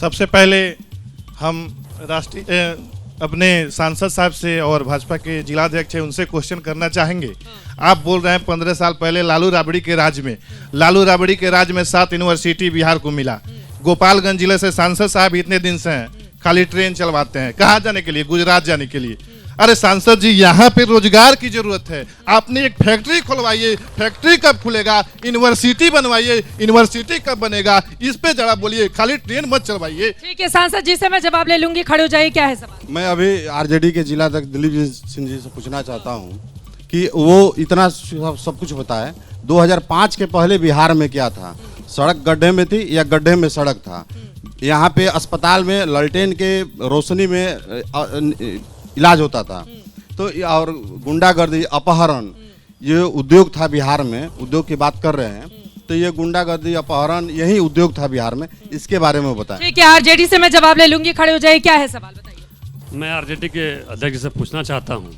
सबसे पहले हम राष्ट्रीय अपने सांसद साहब से और भाजपा के जिलाध्यक्ष हैं उनसे क्वेश्चन करना चाहेंगे। आप बोल रहे हैं 15 साल पहले लालू राबड़ी के राज में 7 यूनिवर्सिटी बिहार को मिला। गोपालगंज जिले से सांसद साहब इतने दिन से हैं, खाली ट्रेन चलवाते हैं। कहाँ जाने के लिए? गुजरात जाने के लिए। अरे सांसद जी, यहाँ पे रोजगार की जरूरत है। आपने एक फैक्ट्री खुलवाइए, फैक्ट्री कब खुलेगा? यूनिवर्सिटी बनवाइए, यूनिवर्सिटी कब बनेगा? इस पे जरा बोलिए, खाली ट्रेन मत चलवाइए। ठीक है सांसद जी से मैं जवाब ले लूंगी, खड़े हो जाइए। क्या है सवाल? मैं अभी आरजेडी के जिलाध्यक्ष दिलीप सिंह जी से पूछना चाहता हूँ कि वो इतना सब कुछ होता है, 2005 के पहले बिहार में क्या था? सड़क गड्ढे में थी या गड्ढे में सड़क था? यहाँ पे अस्पताल में ललटेन के रोशनी में इलाज होता था। तो और गुंडागर्दी, अपहरण, ये उद्योग था बिहार में। उद्योग की बात कर रहे हैं तो ये गुंडागर्दी, अपहरण यही उद्योग था बिहार में। इसके बारे में बताएं। ठीक है, आरजेडी से मैं जवाब ले लूंगी, खड़े हो जाइए। क्या है सवाल बताइए। मैं आरजेडी के अध्यक्ष से पूछना चाहता हूँ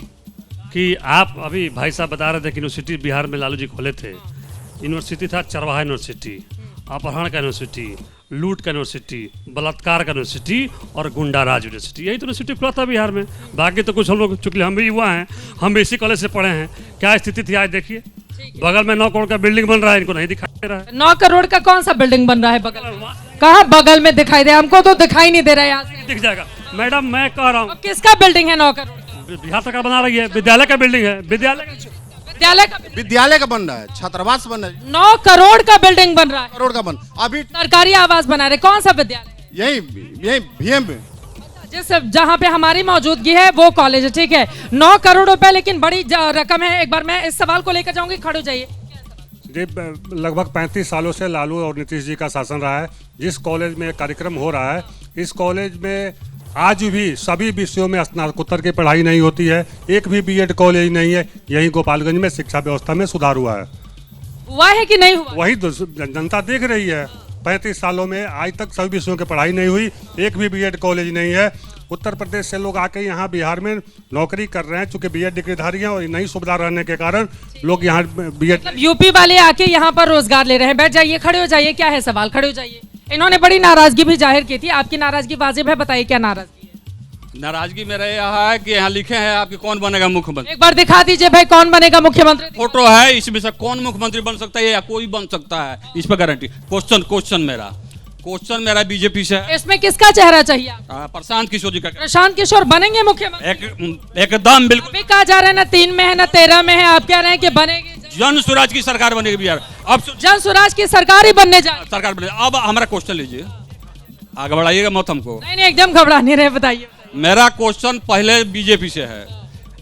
कि आप अभी भाई साहब बता रहे थे कि यूनिवर्सिटी बिहार में लालू जी खोले थे। यूनिवर्सिटी था चरवाहा यूनिवर्सिटी, अपहरण का यूनिवर्सिटी, लूट का यूनिवर्सिटी, बलात्कार का यूनिवर्सिटी और गुंडा राज यूनिवर्सिटी, यही तो यूनिवर्सिटी खुला था बिहार में। बाकी तो कुछ हम लोग, चूंकि हम भी युवा हैं, हम भी इसी कॉलेज से पढ़े हैं। क्या स्थिति थी आज देखिए, बगल में 9 करोड़ का बिल्डिंग बन रहा है, इनको नहीं दिखाई दे रहा है। 9 करोड़ का कौन सा बिल्डिंग बन रहा है बगल में? कहाँ बगल में दिखाई दे? हमको तो दिखाई नहीं दे रहा है यहाँ से। दिख जाएगा मैडम, मैं कह रहा हूँ। किसका बिल्डिंग है 9 करोड़? बिहार सरकार बना रही है, विद्यालय का बिल्डिंग है। विद्यालय का बन रहा है, छात्रावास बन रहा है। 9 करोड़ का बिल्डिंग बन रहा है। करोड़ का बन अभी सरकारी आवास बना रहे। कौन सा विद्यालय? यही भीएम में। जिस जहाँ पे हमारी मौजूदगी है वो कॉलेज है। ठीक है, 9 करोड़ रुपए लेकिन बड़ी रकम है। एक बार मैं इस सवाल को लेकर जाऊंगी, खड़े हो जाइए। जी, लगभग 35 सालों से लालू और नीतीश जी का शासन रहा है। जिस कॉलेज में कार्यक्रम हो रहा है, इस कॉलेज में आज भी सभी विषयों में स्नातकोत्तर की पढ़ाई नहीं होती है। एक भी बीएड कॉलेज नहीं है। यही गोपालगंज में शिक्षा व्यवस्था में सुधार हुआ है कि नहीं हुआ? वही जनता देख रही है। 35 सालों में आज तक सभी विषयों की पढ़ाई नहीं हुई, एक भी बीएड कॉलेज नहीं है। उत्तर प्रदेश से लोग आके यहाँ बिहार में नौकरी कर रहे हैं, चूंकि बीएड डिग्रीधारी हैं और नई सुविधा रहने के कारण लोग यहाँ बीएड। यूपी वाले आके यहाँ पर रोजगार ले रहे हैं। बैठ जाइए, खड़े हो जाइए। क्या है सवाल? खड़े हो जाइए। इन्होंने बड़ी नाराजगी भी जाहिर की थी। आपकी नाराजगी वाजिब है, बताइए क्या नाराजगी है? नाराजगी मेरा यह है कि यहाँ लिखे हैं आपके कौन बनेगा मुख्यमंत्री। एक बार दिखा दीजिए भाई, कौन बनेगा मुख्यमंत्री? फोटो है, इसमें से कौन मुख्यमंत्री बन सकता है या कोई बन सकता है, इस पर गारंटी। क्वेश्चन मेरा बीजेपी से है। इसमें किसका चेहरा चाहिए? प्रशांत किशोर जी का। प्रशांत किशोर बनेंगे मुख्यमंत्री? एकदम बिल्कुल। अभी कहा जा रहा है ना 3 में है ना 13 में है, आप कह रहे हैं कि बनेगी। जन स्वराज की सरकार बनेगी बिहार। अब जन स्वराज की सरकार ही बनने जा सरकार बनेगी। अब हमारा क्वेश्चन लीजिए, आगे बढ़ाइएगा मत हमको। नहीं, एकदम घबरा नहीं रहे, बताइए। मेरा क्वेश्चन पहले बीजेपी से है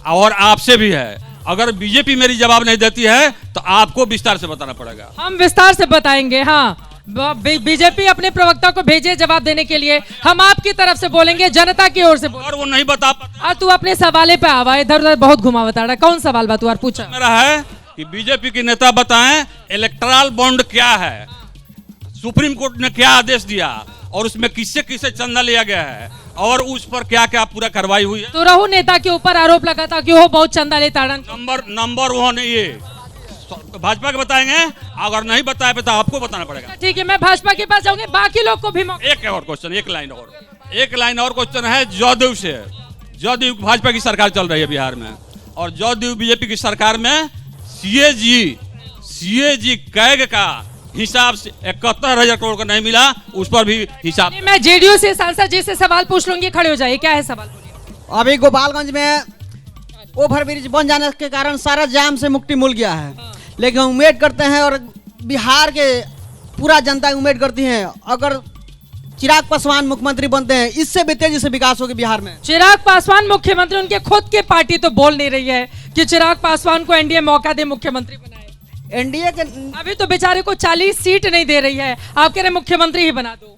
और आपसे भी है। अगर बीजेपी मेरी जवाब नहीं देती है तो आपको विस्तार से बताना पड़ेगा। हम विस्तार से बताएंगे। हाँ, बीजेपी अपने प्रवक्ता को भेजे जवाब देने के लिए। हम आपकी तरफ से बोलेंगे, जनता की ओर से और वो नहीं बता पाता। तू अपने सवाले पे आवा, इधर उधर बहुत घुमावता रहा। कौन सवाल बात और पूछा? मेरा है कि बीजेपी के नेता बताएं इलेक्टोरल बॉन्ड क्या है, सुप्रीम कोर्ट ने क्या आदेश दिया और उसमें किससे किससे चंदा लिया गया है और उस पर क्या क्या पूरा कार्रवाई हुई है। तो रहू नेता के ऊपर आरोप लगा था कि वो बहुत चंदा लेता। नंबर 1 ये भाजपा के बताएंगे, अगर नहीं बताए तो आपको बताना पड़ेगा। ठीक है, मैं भाजपा के पास जाऊंगी, बाकी लोग को भी एक और क्वेश्चन, एक लाइन और क्वेश्चन है जदयू से। जदयू भाजपा की सरकार चल रही है बिहार में और जदयू बीजेपी की सरकार में सीएजी कैग का हिसाब से 71,000 करोड़ का नहीं मिला, उस पर भी हिसाब। मैं जेडीयू से सांसद जी से सवाल पूछ लूंगी, खड़े हो जाइए। क्या है सवाल? अभी गोपालगंज में ओवरब्रिज बन जाने के कारण सारा जाम से मुक्ति मिल गया है, लेकिन उम्मीद करते हैं और बिहार के पूरा जनता उम्मीद करती है अगर चिराग पासवान मुख्यमंत्री बनते हैं, इससे भी तेजी से विकास होगी बिहार में। चिराग पासवान मुख्यमंत्री, उनके खुद की पार्टी तो बोल नहीं रही है कि चिराग पासवान को एनडीए मौका दे, मुख्यमंत्री बनाए। एनडीए के अभी तो बेचारे को 40 सीट नहीं दे रही है, आप कह रहे मुख्यमंत्री ही बना दो।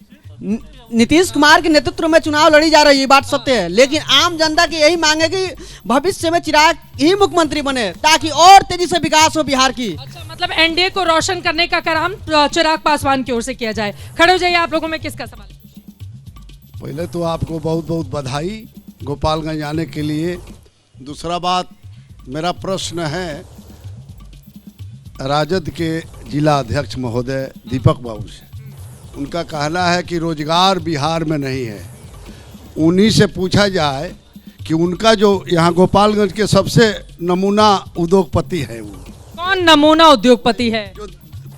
नीतीश कुमार के नेतृत्व में चुनाव लड़ी जा रही है, बात सत्य है, लेकिन आम जनता की यही मांग है कि भविष्य में चिराग ही मुख्यमंत्री बने ताकि और तेजी से विकास हो बिहार की। अच्छा, मतलब एनडीए को रोशन करने का काम चिराग पासवान की ओर से किया जाए। खड़े हो जाइए। आप लोगों में किसका सवाल? पहले तो आपको बहुत बहुत बधाई गोपालगंज आने के लिए। दूसरा बात, मेरा प्रश्न है राजद के जिला अध्यक्ष महोदय दीपक बाबू से। उनका कहना है कि रोजगार बिहार में नहीं है। उन्हीं से पूछा जाए कि उनका जो यहाँ गोपालगंज के सबसे नमूना उद्योगपति है वो कौन नमूना उद्योगपति है? जो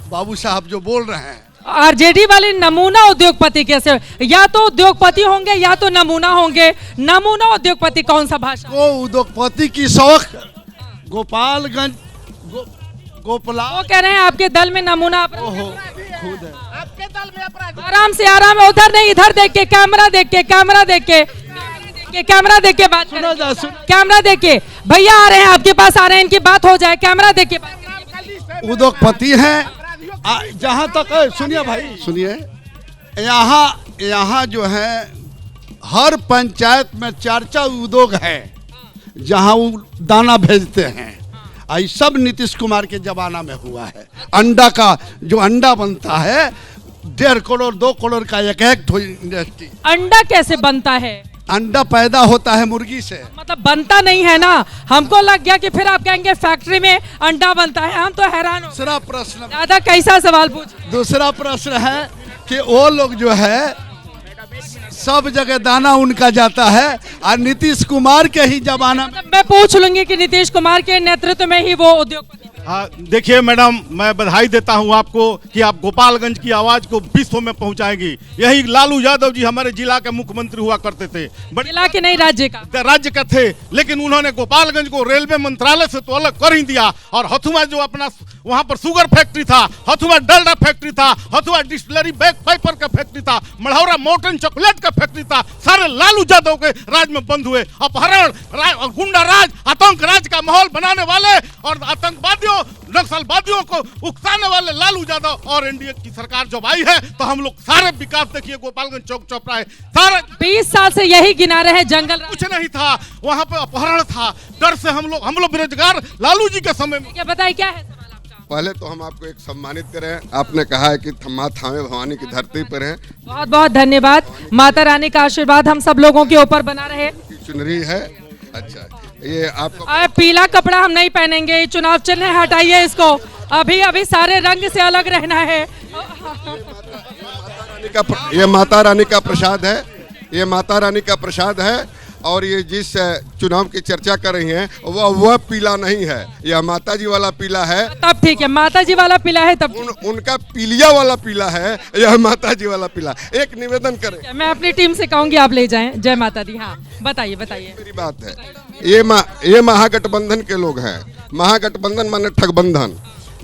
बाबू साहब जो बोल रहे हैं, आरजेडी वाले नमूना उद्योगपति कैसे? या तो उद्योगपति होंगे या तो नमूना होंगे। नमूना उद्योगपति कौन सा भाषा? वो उद्योगपति की शौक गोपालगंज गोपला वो कह रहे हैं आपके दल में नमूना ओहो खुद है। आराम से उधर नहीं, इधर देख के, कैमरा देख के, कैमरा देख के, कैमरा देख के बात करें। कैमरा देख के भैया आ रहे हैं आपके पास, आ रहे हैं, इनकी बात हो जाए। कैमरा देख के बात करें। उद्योगपति हैं। जहाँ तक सुनिए भाई, सुनिए, यहाँ जो है हर पंचायत में 4 उद्योग है जहाँ वो दाना भेजते हैं। ये सब नीतीश कुमार के जमाना में हुआ है। अंडा का जो अंडा बनता है 1.5 करोड़ 2 करोड़ का एक इंडस्ट्री। अंडा कैसे बनता है? अंडा पैदा होता है मुर्गी से। मतलब बनता नहीं है ना? हमको लग गया कि फिर आप कहेंगे फैक्ट्री में अंडा बनता है। हम तो हैरान हो। दूसरा प्रश्न, दादा कैसा सवाल पूछ? दूसरा प्रश्न है कि वो लोग जो है सब जगह दाना उनका जाता है और नीतीश कुमार के ही जमाना में। मैं पूछ लूंगी कि नीतीश कुमार के नेतृत्व में ही वो उद्योगपति। हाँ, देखिए मैडम, मैं बधाई देता हूं आपको कि आप गोपालगंज की आवाज को विश्व में पहुंचाएंगी। यही लालू यादव जी हमारे जिला के मुख्यमंत्री हुआ करते थे, जिला के नहीं राज्य का, राज्य का थे, लेकिन उन्होंने गोपालगंज को रेलवे मंत्रालय से तो अलग कर ही दिया। और हथुआ जो अपना वहां पर शुगर फैक्ट्री था, हथुआ डलडा फैक्ट्री था, हथुआ डिस्टिलरी बैग पेपर का फैक्ट्री था, मढ़ौरा मोर्टन चॉकलेट का फैक्ट्री था, सारे लालू यादव के राज में बंद हुए। अपहरण, गुंडा राज, आतंक राज का माहौल बनाने वाले और आतंकवादियों नक्सलवादियों को उकसाने वाले लालू यादव और एनडीए की सरकार जब आई है तो हम लोग सारे विकास देखिए, गोपालगंज चौक चौपराए सारे 20 साल से यही गिना रहे हैं। जंगल कुछ नहीं था, वहां पे अपहरण था, डर से हम लोग बेरोजगार लालू जी के समय में। क्या बताइए, क्या है सवाल आपका? पहले तो हम आपको एक सम्मानित करें। आपने कहा है कि माँ थामे भवानी की धरती पर हैं। बहुत बहुत धन्यवाद। माता रानी का आशीर्वाद हम सब लोगों के ऊपर बना रहे। चुनरी है। अच्छा, ये आपको पीला कपड़ा हम नहीं पहनेंगे, ये चुनाव चिन्ह है, हटाइए इसको। अभी सारे रंग से अलग रहना है। ये माता रानी का प्रसाद है, ये माता रानी का प्रसाद है। और ये जिस चुनाव की चर्चा कर रही हैं वह पीला नहीं है, यह माता जी वाला पीला है। तब ठीक है, माता जी वाला पीला है तब। उनका पीलिया वाला पीला है, यह माता जी वाला पीला। एक निवेदन करें, मैं अपनी टीम से कहूंगी आप ले जाएं। जय माता दी। हाँ बताइए बताइए। मेरी बात है, ये महागठबंधन के लोग हैं। महागठबंधन माने ठगबंधन।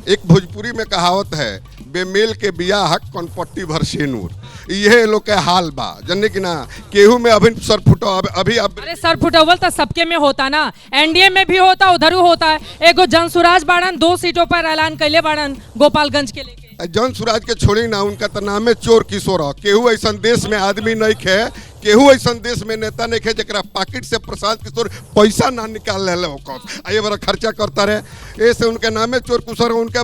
एक भोजपुरी में कहावत है, बेमेल के बियाह कनपट्टी भर सेनूर। ये लोग के हाल बा, जानने की ना, केहू में अभी सर फुटो अभी अरे सर फुटोवल तो सबके में होता ना, एनडीए में भी होता, उधर भी होता है। एगो जनसुराज बाड़न 2 सीटों पर ऐलान कैले बाड़न गोपालगंज के लेके। जन सुराज के छोड़ी ना, उनका तो नाम है चोर किशोर। केहू ऐसा देश में आदमी नहीं खे, केहू ऐसा देश में नेता नहीं खे जरा पॉकेट से प्रसाद किशोर पैसा ना निकाल ले ये बड़ा खर्चा करता रहे। ऐसे उनके नाम है चोर किशोर। उनके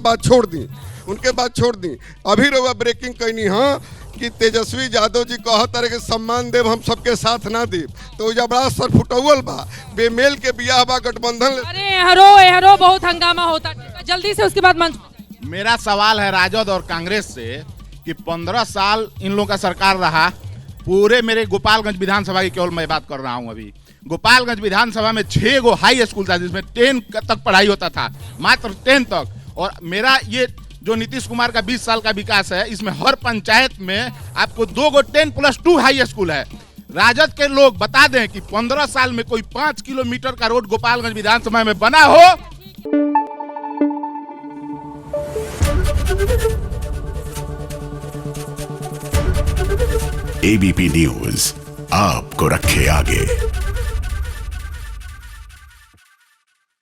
बाद छोड़ दी। अभी रहुआ ब्रेकिंग कहनी हाँ कि तेजस्वी यादव जी कहत रहे कि सम्मान देव, हम सबके साथ ना दी, तो जब बड़ा सर फुटौल बा, बेमेल के बियाह बा गठबंधन। अरे एहरो बहुत हंगामा होता, जल्दी से उसके बाद मंच। मेरा सवाल है राजद और कांग्रेस से कि 15 साल इन लोगों का सरकार रहा, पूरे मेरे गोपालगंज विधानसभा की केवल मैं बात कर रहा हूं। अभी गोपालगंज विधानसभा में 6 गो हाई स्कूल था जिसमें 10 तक पढ़ाई होता था, मात्र 10 तक। और मेरा ये जो नीतीश कुमार का 20 साल का विकास है, इसमें हर पंचायत में आपको 2 गो 10+2 हाई स्कूल है। राजद के लोग बता दें कि 15 साल में कोई 5 किलोमीटर का रोड गोपालगंज विधानसभा में बना हो। एबीपी न्यूज आपको रखे आगे।